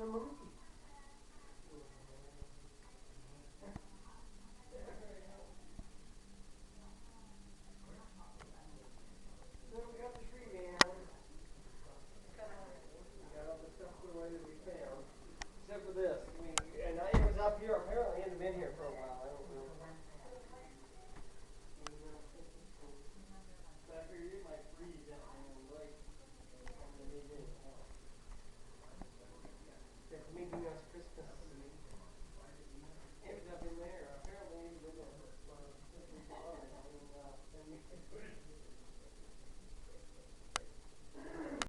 the monkey. Then we got the tree down. We got all the stuff put away that we found. Except for this. And it was up here, apparently it hadn't been here for a while.